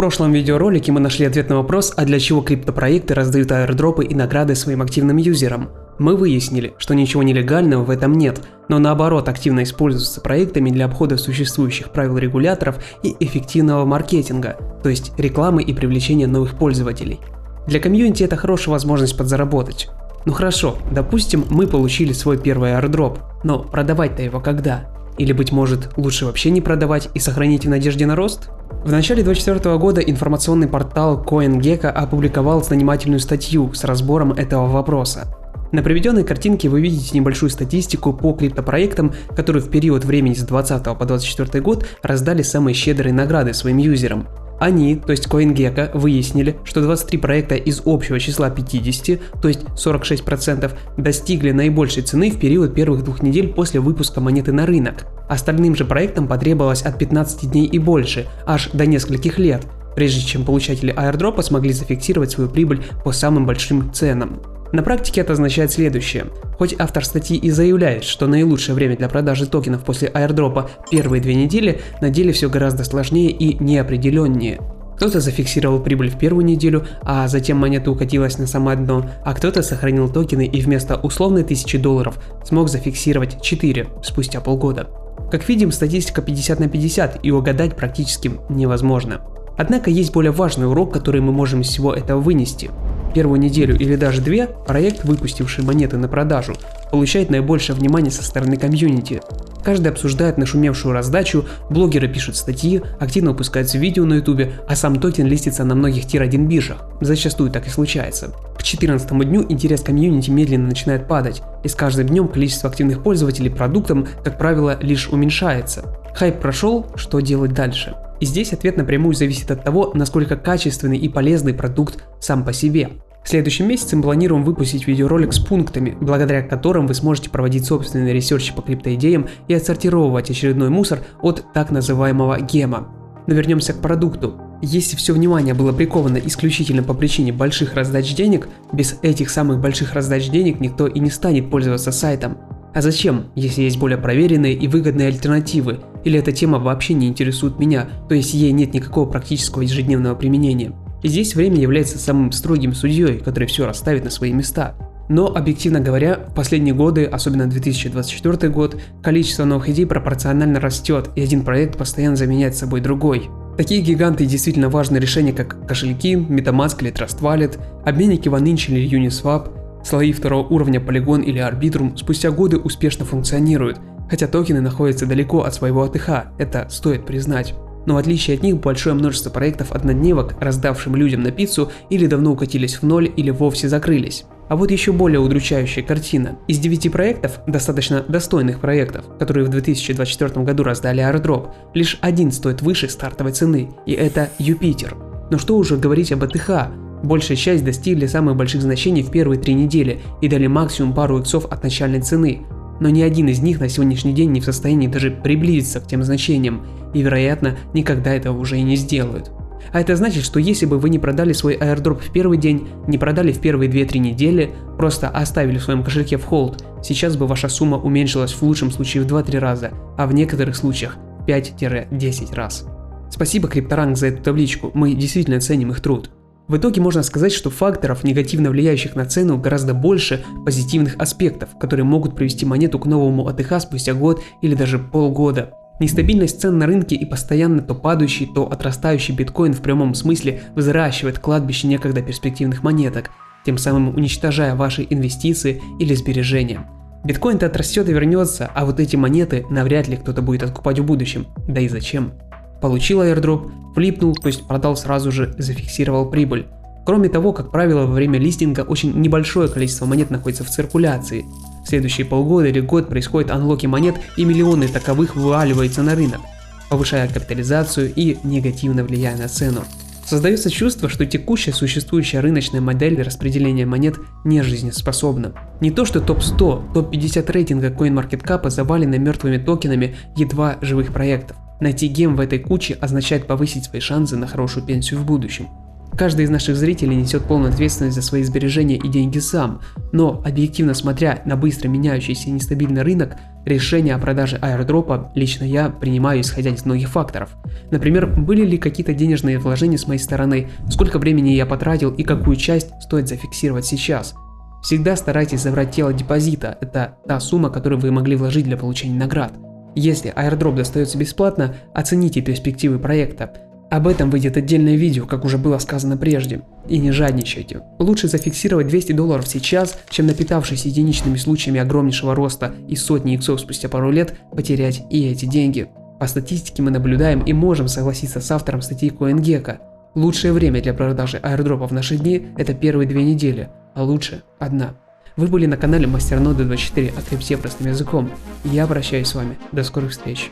прошлом видеоролике мы нашли ответ на вопрос, а для чего криптопроекты раздают аирдропы и награды своим активным юзерам. Мы выяснили, что ничего нелегального в этом нет, но наоборот активно используются проектами для обхода существующих правил регуляторов и эффективного маркетинга, то есть рекламы и привлечения новых пользователей. Для комьюнити это хорошая возможность подзаработать. Ну хорошо, допустим, мы получили свой первый аирдроп, но продавать-то его когда? Или, быть может, лучше вообще не продавать и сохранить в надежде на рост? В начале 2024 года информационный портал CoinGecko опубликовал занимательную статью с разбором этого вопроса. На приведенной картинке вы видите небольшую статистику по криптопроектам, которые в период времени с 2020 по 2024 год раздали самые щедрые награды своим юзерам. Они, то есть CoinGecko, выяснили, что 23 проекта из общего числа 50, то есть 46%, достигли наибольшей цены в период первых 2 недель после выпуска монеты на рынок. Остальным же проектам потребовалось от 15 дней и больше, аж до нескольких лет, прежде чем получатели аирдропа смогли зафиксировать свою прибыль по самым большим ценам. На практике это означает следующее. Хоть автор статьи и заявляет, что наилучшее время для продажи токенов после аирдропа первые 2 недели, на деле все гораздо сложнее и неопределеннее. Кто-то зафиксировал прибыль в первую неделю, а затем монета укатилась на самое дно, а кто-то сохранил токены и вместо условной $1000 смог зафиксировать 4 спустя полгода. Как видим, статистика 50 на 50 и угадать практически невозможно. Однако есть более важный урок, который мы можем из всего этого вынести. Первую неделю или даже 2 проект, выпустивший монеты на продажу, получает наибольшее внимание со стороны комьюнити. Каждый обсуждает нашумевшую раздачу, блогеры пишут статьи, активно выпускаются видео на ютубе, а сам токен листится на многих тир-1 биржах. Зачастую так и случается. К 14-му дню интерес комьюнити медленно начинает падать, и с каждым днем количество активных пользователей продуктом, как правило, лишь уменьшается. Хайп прошел, что делать дальше? И здесь ответ напрямую зависит от того, насколько качественный и полезный продукт сам по себе. В следующем месяце мы планируем выпустить видеоролик с пунктами, благодаря которым вы сможете проводить собственные ресерчи по криптоидеям и отсортировать очередной мусор от так называемого гема. Но вернемся к продукту. Если все внимание было приковано исключительно по причине больших раздач денег, без этих самых больших раздач денег никто и не станет пользоваться сайтом. А зачем, если есть более проверенные и выгодные альтернативы, или эта тема вообще не интересует меня, то есть ей нет никакого практического ежедневного применения? И здесь время является самым строгим судьей, который все расставит на свои места. Но, объективно говоря, в последние годы, особенно 2024 год, количество новых идей пропорционально растет, и один проект постоянно заменяет собой другой. Такие гиганты и действительно важные решения, как кошельки, MetaMask или Trust Wallet, обменники OneInch или Uniswap, слои второго уровня Polygon или Arbitrum спустя годы успешно функционируют, хотя токены находятся далеко от своего АТХ, это стоит признать. Но в отличие от них большое множество проектов однодневок, раздавшим людям на пиццу, или давно укатились в ноль, или вовсе закрылись. А вот еще более удручающая картина. Из 9 проектов, достаточно достойных проектов, которые в 2024 году раздали аирдроп, лишь один стоит выше стартовой цены, и это Юпитер. Но что уже говорить об АТХ? Большая часть достигли самых больших значений в первые 3 недели и дали максимум пару иксов от начальной цены. Но ни один из них на сегодняшний день не в состоянии даже приблизиться к тем значениям, и, вероятно, никогда этого уже и не сделают. А это значит, что если бы вы не продали свой аирдроп в первый день, не продали в первые 2-3 недели, просто оставили в своем кошельке в холд, сейчас бы ваша сумма уменьшилась в лучшем случае в 2-3 раза, а в некоторых случаях в 5-10 раз. Спасибо CryptoRank за эту табличку, мы действительно ценим их труд. В итоге можно сказать, что факторов, негативно влияющих на цену, гораздо больше позитивных аспектов, которые могут привести монету к новому АТХ спустя год или даже полгода. Нестабильность цен на рынке и постоянно то падающий, то отрастающий биткоин в прямом смысле взращивает кладбище некогда перспективных монеток, тем самым уничтожая ваши инвестиции или сбережения. Биткоин-то отрастет и вернется, а вот эти монеты навряд ли кто-то будет откупать в будущем, да и зачем? Получил аирдроп, флипнул, то есть продал сразу же, зафиксировал прибыль. Кроме того, как правило, во время листинга очень небольшое количество монет находится в циркуляции. В следующие полгода или год происходят анлоки монет, и миллионы таковых вываливаются на рынок, повышая капитализацию и негативно влияя на цену. Создается чувство, что текущая существующая рыночная модель распределения монет не жизнеспособна. Не то что топ-100, топ-50 рейтинга CoinMarketCap завалены мертвыми токенами едва живых проектов. Найти гем в этой куче означает повысить свои шансы на хорошую пенсию в будущем. Каждый из наших зрителей несет полную ответственность за свои сбережения и деньги сам, но объективно смотря на быстро меняющийся и нестабильный рынок, решение о продаже аирдропа лично я принимаю исходя из многих факторов. Например, были ли какие-то денежные вложения с моей стороны, сколько времени я потратил и какую часть стоит зафиксировать сейчас. Всегда старайтесь забрать тело депозита, это та сумма, которую вы могли вложить для получения наград. Если airdrop достается бесплатно, оцените перспективы проекта. Об этом выйдет отдельное видео, как уже было сказано прежде. И не жадничайте. Лучше зафиксировать $200 сейчас, чем напитавшись единичными случаями огромнейшего роста и сотни иксов спустя пару лет потерять и эти деньги. По статистике мы наблюдаем и можем согласиться с автором статьи CoinGecko. Лучшее время для продажи airdropов в наши дни – это первые 2 недели, а лучше одна. Вы были на канале Мастерноды 24 о крипте простым языком. Я прощаюсь с вами. До скорых встреч.